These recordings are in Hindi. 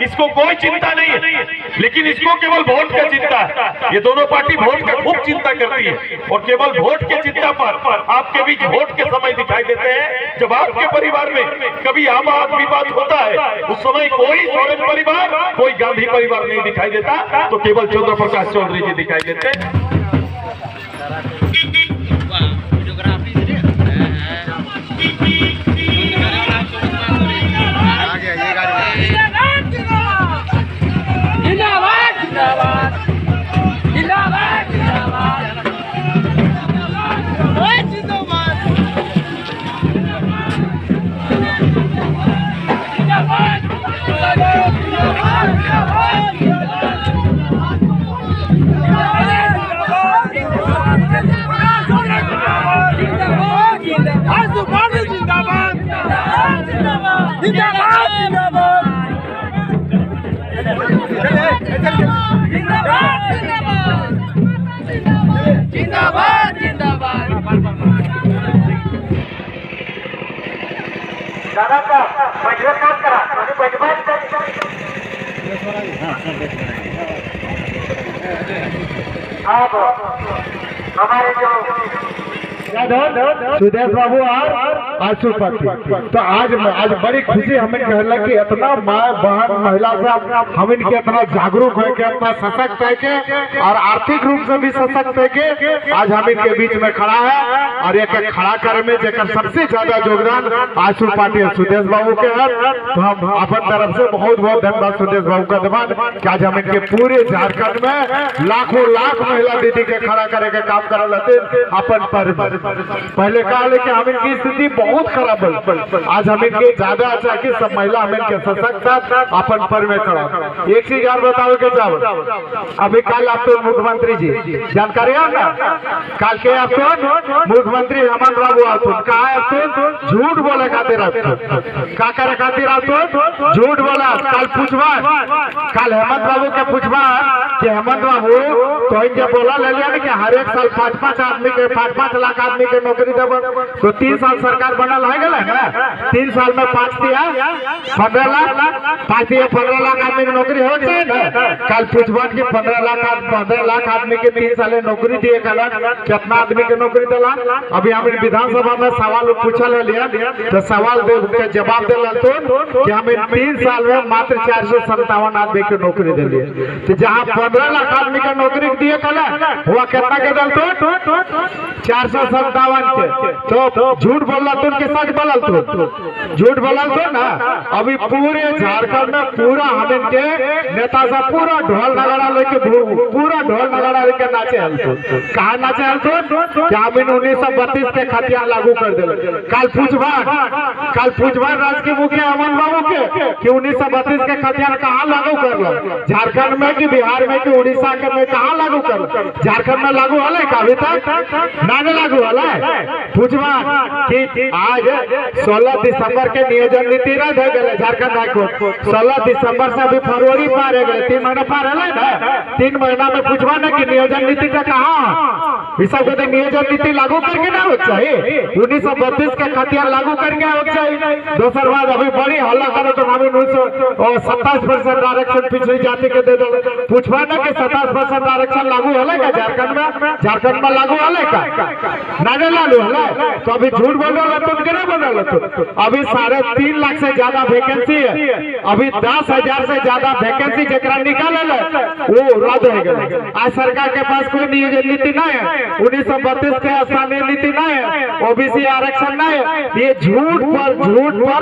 इसको कोई चिंता नहीं है, लेकिन इसको केवल वोट का चिंता है। ये दोनों पार्टी वोट का खूब चिंता करती है और केवल वोट के चिंता पर आपके बीच वोट के समय दिखाई देते हैं। जब आपके परिवार में कभी आम आदमी बात होता है उस समय कोई सोरेन परिवार, कोई गांधी परिवार नहीं दिखाई देता, तो केवल चंद्र प्रकाश चौधरी जी दिखाई देते हैं। दादा का मजबूत काम करा, अब हमारे जो सुदेश बाबू और आशु पाटिल, तो आज बड़ी खुशी हमें कहला कि इतना माँ बहन महिला से हम इनके इतना जागरूक है के, इतना सशक्त है के और आर्थिक रूप से भी सशक्त है के आज हम इनके बीच में खड़ा है। और एक खड़ा करे में जेकर सबसे ज्यादा योगदान आशु पाटिल सुदेश बाबू के है, तो हम अपन तरफ से बहुत बहुत धन्यवाद सुदेश बाबू का धन्यवाद कि आज हम इनके पूरे झारखंड में लाखों लाख महिला दीदी के खड़ा करे के काम कर लेते अपन पर। पहले कहा कि हम इनकी स्थिति बहुत खराब है, आज हम इनके ज्यादा अच्छा कि सब महिला हम इनके सशक्त अपन पर में खड़ा। एक चीज और बताओ के चावल, अभी कल आप तो मुख्यमंत्री जी जानकारी है ना, कल के आप तो मुख्यमंत्री हेमंत बाबू आतुन कहा है तो झूठ बोले खातिर का करे खातिर तो झूठ बोला। कल पूछवा, कल हेमंत बाबू के पूछवा कि हेमंत बाबू तो इनके बोला ले लिया कि हर एक साल 5-5 आदमी के 5-5 लाख आदमी के नौकरी देव, तो 3 साल सरकार बनल है गए ना, 3 साल में 5 दिया 15 लाख, 5 दिया 15 लाख आदमी की नौकरी हो जाए ना। कल पूछबन की 15 लाख आदमी के 3 साल नौकरी दिए कल कितना आदमी के नौकरी दिला। अभी हम विधानसभा में सवाल पूछल लिया तो सवाल के जवाब दिला तो कि हम 3 साल में मात्र 457 आदमी के नौकरी दिलिए, तो जहाँ 15 लाख आदमी का नौकरी दिए कल हुआ कितना के दल तो 457 के, तो झूठ बोला तो उनके सच बोला तो झूठ बोला तो ना। अभी पूरे झारखंड में पूरा हम इनके नेता से पूरा ढोल नगाड़ा लेके पूरा ढोल नगाड़ा लेके नाचे हल तो कहा नाचे हल तो क्या हम 1932 के खतियान लागू कर दिले। कल पूछवा राज के मुखिया अमन बाबू के कि 1932 के खतियान कहाँ लागू कर लो, झारखंड में कि बिहार में कि उड़ीसा के में कहाँ लागू कर, झारखंड में लागू होले का अभी तक ना लागू होला है। पूछवा कि आज 16 दिसंबर के नियोजन नीति रद्द हो गए झारखंड हाईकोर्ट, 16 दिसंबर से अभी फरवरी पार हो गए, 3 महीना पार है ना, 3 महीना में पूछवा ना कि नियोजन नीति का कहाँ इस सब को नियोजन नीति लागू करके ना हो चाहिए, 1932 के खतियान लागू करके हो चाहिए। दोसर बात अभी बड़ी हल्ला करो तो हम 27% आरक्षण पिछड़ी जाति के दे दो, पूछवा ना कि 27% आरक्षण लागू होले का झारखंड में लागू होले का नाने लागू होले, तो अभी झूठ बोल रहा तो क्या बोल रहा तो अभी 3.5 लाख से ज्यादा वैकेंसी है, अभी 10,000 से ज्यादा वैकेंसी जरा निकाले वो रद्द हो गए। आज सरकार के पास कोई नियोजन नीति नहीं है, 1932 के स्थानीय नीति नहीं है, ओबीसी आरक्षण नहीं है, ये झूठ पर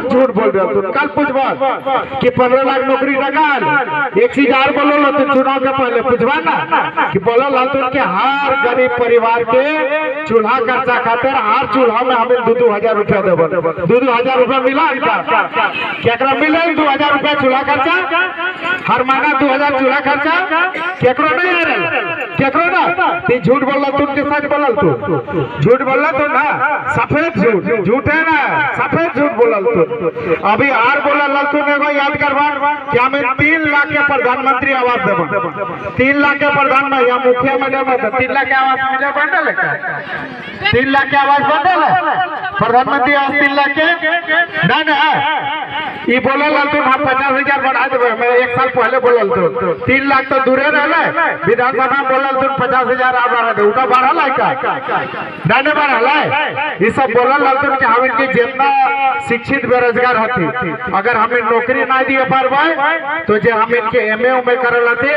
झूठ बोल रहे हो। कल पूछवा कि 15 लाख नौकरी निकाल, एक चीज और बोलो तो चुनाव के पहले पूछवा ना कि बोलो लालतून के हर गरीब परिवार के चूल्हा खर्चा खातिर हर चूल्हा में हमें 2-2 हजार रुपया देव, 2-2 हजार रुपया मिला क्या मिले 2 हजार रुपया चूल्हा खर्चा हर महीना 2 हजार चूल्हा खर्चा केकरो नहीं आ रहा ना। ती झूठ बोल तू के सच बोलल तू झूठ बोल तो ना, सफेद झूठ है ना, सफेद झूठ बोलल तू। अभी आर बोलल तू ने याद करवा कि हमें 3 लाख के प्रधानमंत्री आवास देव, 3 लाख के प्रधानमंत्री या मुखिया में देव, 3 लाख के आवास में बंटल है, 3 लाख के आवास बंटल है प्रधानमंत्री आज 3 लाख के ना ये बोलल तो हम 50,000 बढ़ा देवे। मैं 1 साल पहले बोलल तो 3 लाख तो दूरे रहले, विधानसभा में बोलल तो 50,000 आप बढ़ा दे, उठा बढ़ा है का ना बढ़ा है। ये सब बोलल तो कि हम इनके जितना शिक्षित बेरोजगार हती, अगर हमें नौकरी ना दिए पारबे तो जे हम इनके MA उमे करल हती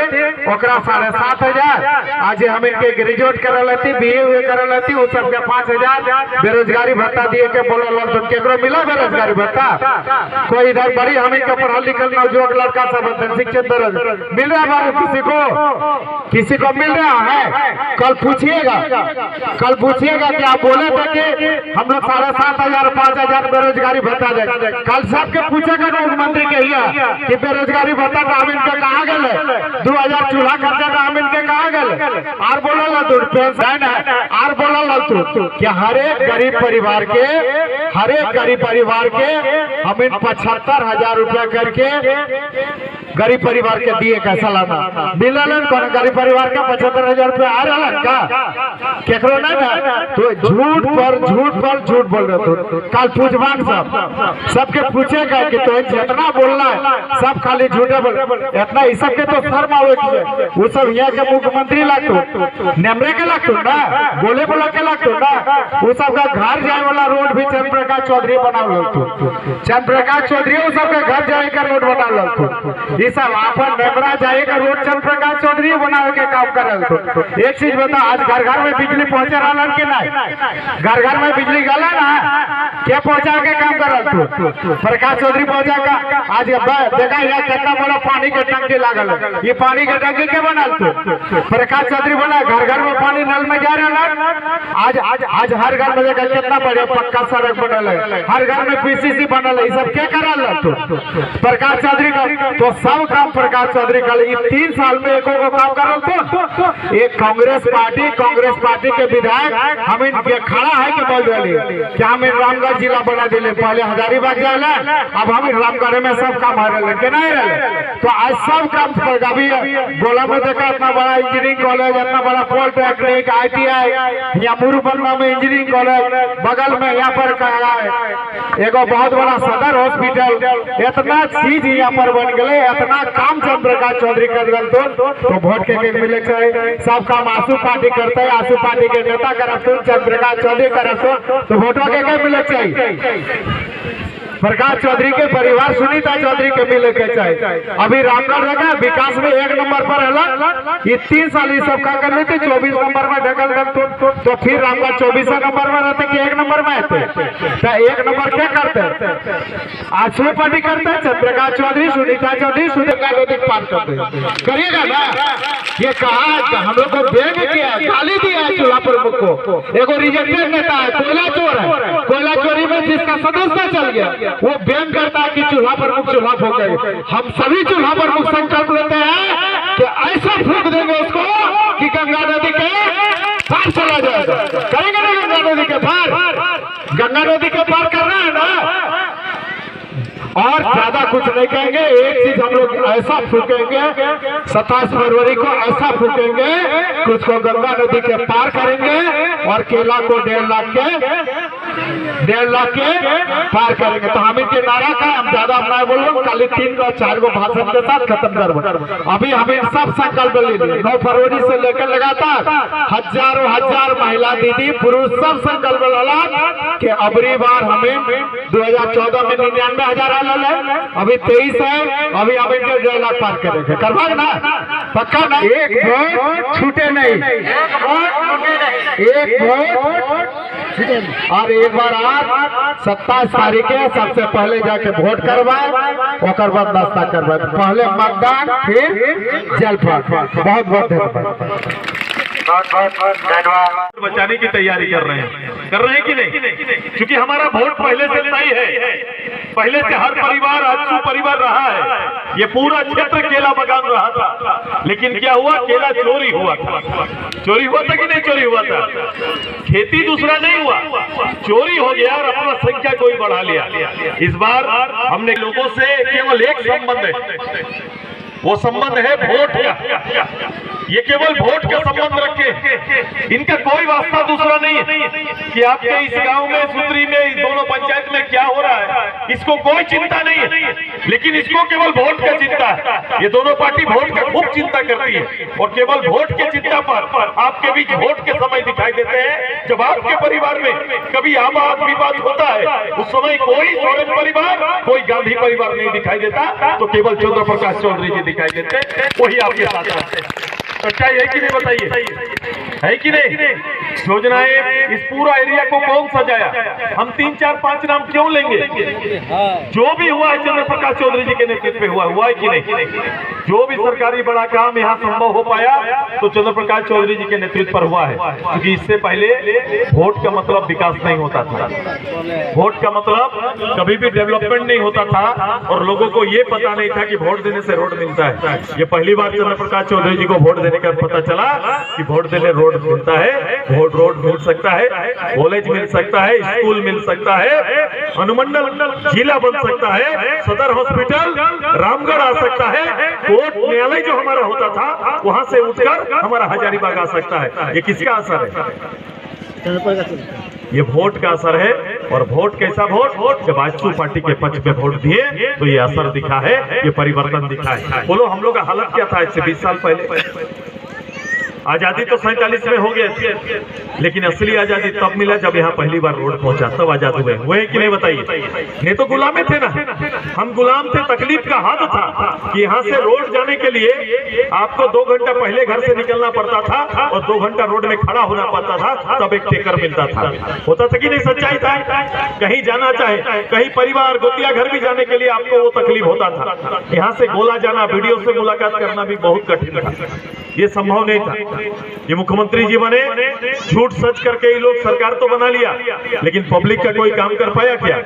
ओकरा 7,500, आज हम इनके ग्रेजुएट करल हती, BA करल हती, उ सब के 5,000 बेरोजगारी भत्ता दिए के बोलल तो केकरो मिला बेरोजगारी भत्ता? कोई इधर बड़ी हम इनका पढ़ल लिखल नौजवान लड़का सब शिक्षित बेरोजगार मिल रहा है? किसी को मिल रहा है? कल पूछिएगा कि आप बोले थे कि हम लोग 7,500 5,000 बेरोजगारी भत्ता दे, कल सबके पूछेगा मुख्यमंत्री के कि बेरोजगारी भत्ता का हम इनके कहाँ गए, 2,000 चूल्हा खर्चा का हम इनके कहाँ गए? और बोलल तू पेंशन है, और बोलल तू कि हर एक गरीब परिवार के हम इन 75,000 रुपया करके गरीब परिवार के दिए का सालाना मिलल कौन? गरीब परिवार का 75,000 रुपया आ रहा का केकरो ना? तो झूठ पर झूठ बोल रहे थे। कल पूछवान सबके पूछेगा कि तो जितना बोलना है सब खाली झूठे बोल, इतना इस सब के तो शर्म आवे वो सब यहाँ के मुख्यमंत्री लागतो, नेमरे के लागतो ना, बोले के लागतो ना। वो सब का घर जाए वाला रोड भी चंद्र प्रकाश चौधरी बना लगतो, चंद्र प्रकाश चौधरी वो सबका घर जाए का रोड बना लगतो। ये सब आपन नेमरा जाए का रोड चंद्र प्रकाश चौधरी बनावे के काम करल। तो एक चीज बता, आज घर में बिजली पहुंचे रहा कि नहीं? घर में बिजली गला ना, क्या पहुंचा के काम करल? तो प्रकाश चौधरी पहुंचा का आज देखा यहाँ कितना बड़ा पानी के टंकी लागल है, ये पानी के टंकी के बनल? तो प्रकाश चौधरी बना घर में पानी नल में जा रहा। आज हर घर में देखा कितना बड़े पक्का सड़क बनल है, हर घर में PCC बनल है, ये सब क्या करल? तो प्रकाश चौधरी का तो सब काम प्रकाश चौधरी का 3 साल में एको को काम करल। तो एक कांग्रेस पार्टी के विधायक हम इनके खड़ा है कि बोल रही कि हम रामगढ़ जिला बना दिले, पहले हजारीबाग जाए, अब हम रामगढ़ में सब काम हो रहे के नहीं रहे। तो आज सब काम अभी गोला में देखा इतना बड़ा इंजीनियरिंग कॉलेज, इतना बड़ा पॉलिटेक्निक, ITI, यहाँ मुरुबन्ना में इंजीनियरिंग कॉलेज, बगल में यहाँ पर एगो बहुत बड़ा सदर हॉस्पिटल, इतना चीज यहाँ पर बन गए, इतना काम चंद्र प्रकाश चौधरी कर दिल। तो वोट के मिले सब काम आंसू पार्टी करते हैं, आंसू पार्टी के नेता करते, चंद्र प्रकाश चौधरी करते, तो वोटों के मिले चाहिए प्रकाश चौधरी के परिवार, सुनीता चौधरी के मिले के चाहिए। अभी रामगढ़ लगा विकास में 1 नंबर पर है, ये 3 साल ये सब का करने थे, 24 नंबर में ढकल गल। तो फिर रामगढ़ 24 नंबर में रहते कि 1 नंबर में आते? तो 1 नंबर क्या करते? आंसू पार्टी करते हैं, चंद्र प्रकाश चौधरी, सुनीता चौधरी, सुनीता नदी पार करते करिएगा ना। ये कहा हम लोग को व्यंग किया, गाली दिया है चूल्हा प्रमुख को। एगो रिजेक्टेड नेता है, कोयला चोर है, कोयला चोरी में जिसका सदस्य चल गया वो व्यंग करता है कि चूल्हा प्रमुख चूल्हा फूक गए। हम सभी चूल्हा प्रमुख संकल्प लेते हैं कि ऐसा फूक देंगे उसको कि गंगा नदी के पार चला जाएगा। करेंगे ना गंगा नदी के पार? गंगा नदी के पार करना है ना, और ज्यादा कुछ नहीं कहेंगे। एक चीज हम लोग ऐसा फूकेंगे 27 फरवरी को, ऐसा फूकेंगे कि उसको गंगा नदी के पार करेंगे और केला को 1.5 लाख के पार करेंगे। तो हम इनके नारा का हम ज्यादा अपना बोल रहे, खाली 3 और 4 गो भाषण के साथ खत्म कर। अभी हम इन सब संकल्प लिए 9 फरवरी से लेकर लगातार हजार महिला दीदी पुरुष सब संकल्प लगा कि अबरी बार हमें 2014 में 99,000 अभी 23 है, अभी हम इनके 1.5 लाख पार करेंगे। करवा ना पक्का ना, एक वोट छूटे नहीं, एक वोट। और एक बार आप 27 तारीख के सबसे पहले जाके वोट करवाए, और बाद नाश्ता करवाए। पहले मतदान फिर जलपान। बहुत बहुत धन्यवाद। बचाने की तैयारी कर रहे हैं कि नहीं? क्योंकि हमारा वोट पहले से तय है, पहले से हर परिवार अच्छू परिवार रहा है। ये पूरा क्षेत्र केला बगान रहा था, लेकिन क्या हुआ? केला चोरी हुआ था। चोरी हुआ था कि नहीं चोरी हुआ था? खेती दूसरा नहीं हुआ, चोरी हो गया और अपना संख्या कोई बढ़ा लिया। इस बार हमने लोगों से केवल एक संबंध है, वो संबंध है वोट का। ये केवल वोट का संबंध रखे, इनका कोई वास्ता दूसरा नहीं है कि आपके इस गांव में, सुंदरी में, इस दोनों पंचायत में क्या हो रहा है, इसको कोई चिंता नहीं है। लेकिन इसको केवल वोट का चिंता है। ये दोनों पार्टी वोट का खूब चिंता करती है और केवल वोट की चिंता पर आपके बीच वोट के समय दिखाई देते हैं। जब आपके परिवार में कभी आवाज विवाद होता है, उस समय कोई सोरेन परिवार, कोई गांधी परिवार नहीं दिखाई देता, तो केवल चंद्र प्रकाश चौधरी जी दिखाई देते, वही आपके साथ रहते हैं। सच्चाई है कि नहीं बताइए, है कि नहीं? योजनाएं इस पूरा एरिया को कौन सजाया? हम 3, 4, 5 नाम क्यों लेंगे? जो भी हुआ है चंद्र प्रकाश चौधरी जी के नेतृत्व में हुआ है कि नहीं? जो भी सरकारी बड़ा काम यहाँ संभव हो पाया तो चंद्र प्रकाश चौधरी जी के नेतृत्व पर हुआ है। क्योंकि इससे पहले वोट का मतलब विकास नहीं होता था, वोट का मतलब कभी भी डेवलपमेंट नहीं होता था और लोगों को ये पता नहीं था कि वोट देने से रोड मिलता है। ये पहली बार चंद्र प्रकाश चौधरी जी को वोट देने का पता चला कि वोट देने रोड मिलता है, रोड मिल सकता है, कॉलेज मिल सकता है, स्कूल मिल सकता है, अनुमंडल जिला बन सकता है, सदर हॉस्पिटल रामगढ़ आ सकता है, कोर्ट न्यायालय जो हमारा होता था वहां से उठकर हमारा हजारीबाग आ सकता है। ये किसका असर है? ये वोट का असर है। और वोट कैसा वोट? जब आजसू पार्टी के पक्ष में वोट दिए तो ये असर दिखा है, ये परिवर्तन दिखा है। बोलो हम लोग का हालत क्या था इससे 20 साल पहले? आजादी तो 47 में हो गए, लेकिन असली आजादी तब मिला जब यहाँ पहली बार रोड पहुंचा, तब आजाद हुए कि नहीं बताइए? नहीं तो गुलामे थे ना, हम गुलाम थे। तकलीफ का हद था कि यहाँ से रोड जाने के लिए आपको 2 घंटा पहले घर से निकलना पड़ता था और 2 घंटा रोड में खड़ा होना पड़ता था, तब एक टेकर मिलता था। होता था कि नहीं? सच्चाई था। कहीं जाना चाहे, कहीं परिवार गोतिया घर भी जाने के लिए आपको वो तकलीफ होता था। यहाँ से गोला जाना, वीडियो से मुलाकात करना भी बहुत कठिन था, ये संभव नहीं था। ये मुख्यमंत्री जी बने, झूठ सच करके ये लोग सरकार तो बना लिया, लेकिन पब्लिक का कोई काम कर पाया क्या?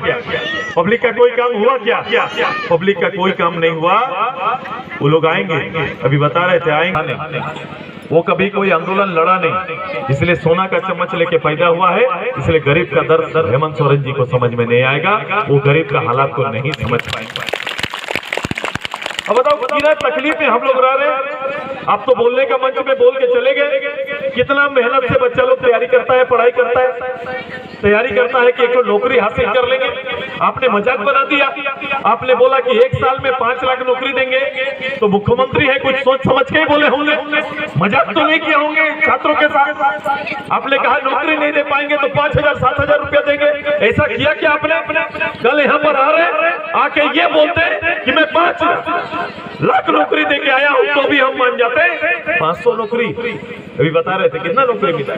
पब्लिक का कोई काम हुआ क्या? पब्लिक का कोई काम नहीं हुआ। वो लोग आएंगे, अभी बता रहे थे आएंगे, वो कभी कोई आंदोलन लड़ा नहीं, इसलिए सोना का चम्मच लेके पैदा हुआ है। इसलिए गरीब का दर्द हेमंत सोरेन जी को समझ में नहीं आएगा, वो गरीब का हालात को नहीं समझ पाएंगे। अब बताओ कितना तकलीफ में हम लोग रह रहे हैं। आप तो बोलने का मंच में बोल के चले गए। कितना मेहनत से बच्चा लोग तैयारी करता है, पढ़ाई करता है, तैयारी करता है कि एक नौकरी हासिल कर लेंगे। आपने मजाक बना दिया। आपने बोला कि 1 साल में 5 लाख नौकरी देंगे, तो मुख्यमंत्री है, कुछ सोच समझ के ही बोले होंगे, मजाक तो नहीं किए होंगे छात्रों के साथ। आपने कहा नौकरी नहीं दे पाएंगे तो 5,000 7,000 रुपया देंगे। ऐसा किया क्या आपने? कल यहाँ पर आ रहे आके ये बोलते कि मैं 5 लाख नौकरी देके आया हूं, तो भी हम मान जाते। 500 नौकरी अभी बता रहे थे, कितना नौकरी मिला?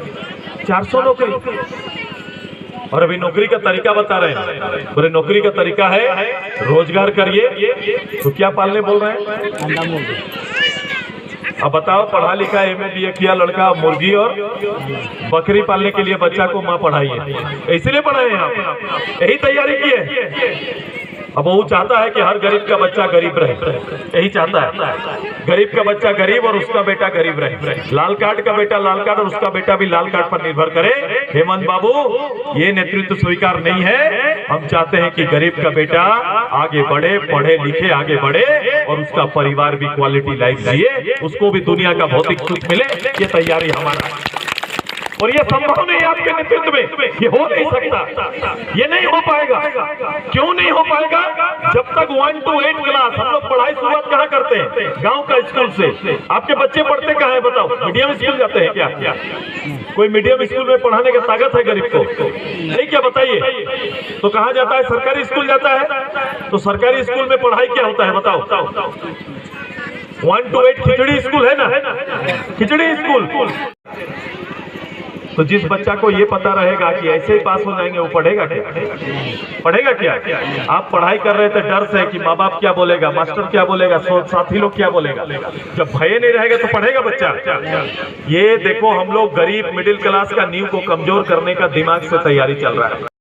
400 नौकरी। और अभी नौकरी का तरीका बता रहे हैं। बोले नौकरी का तरीका है रोजगार करिए, तो क्या पालने बोल रहे हैं? अब बताओ, पढ़ा लिखा MA BA किया लड़का मुर्गी और बकरी पालने के लिए बच्चा को माँ पढ़ाइए, इसलिए पढ़ाए हैं आप, यही तैयारी की है। अब वो चाहता है कि हर गरीब का बच्चा गरीब रहे, यही चाहता है। गरीब का बच्चा गरीब और उसका बेटा गरीब रहे। लाल कार्ड का बेटा लाल कार्ड और उसका बेटा भी लाल कार्ड पर निर्भर करे। हेमंत बाबू, ये नेतृत्व स्वीकार नहीं है। हम चाहते हैं कि गरीब का बेटा आगे बढ़े, पढ़े लिखे आगे बढ़े और उसका परिवार भी क्वालिटी लाइफ जिए, उसको भी दुनिया का भौतिक सुख मिले। ये तैयारी हमारा, और ये संभव नहीं आपके नेतृत्व में, ये हो नहीं सकता, ये नहीं हो पाएगा। क्यों नहीं हो पाएगा? जब तक 1 to 8 क्लास हम लोग पढ़ाई शुरुआत कहाँ करते हैं? गांव का स्कूल से। आपके बच्चे पढ़ते कहाँ है बताओ? मीडियम स्कूल जाते हैं क्या? कोई मीडियम स्कूल में पढ़ाने की ताकत है गरीब को? नहीं क्या बताइए? तो कहाँ जाता है? सरकारी स्कूल जाता है। तो सरकारी स्कूल में पढ़ाई क्या होता है बताओ? 1 to 8 खिचड़ी स्कूल है ना, खिचड़ी स्कूल। तो जिस बच्चा को ये पता रहेगा कि ऐसे ही पास हो जाएंगे, वो पढ़ेगा क्या? पढ़ेगा क्या? आप पढ़ाई कर रहे थे डर से कि माँ बाप क्या बोलेगा, मास्टर क्या बोलेगा, साथी लोग क्या बोलेगा। जब भय नहीं रहेगा तो पढ़ेगा बच्चा। ये देखो, हम लोग गरीब मिडिल क्लास का नींव को कमजोर करने का दिमाग से तैयारी चल रहा है।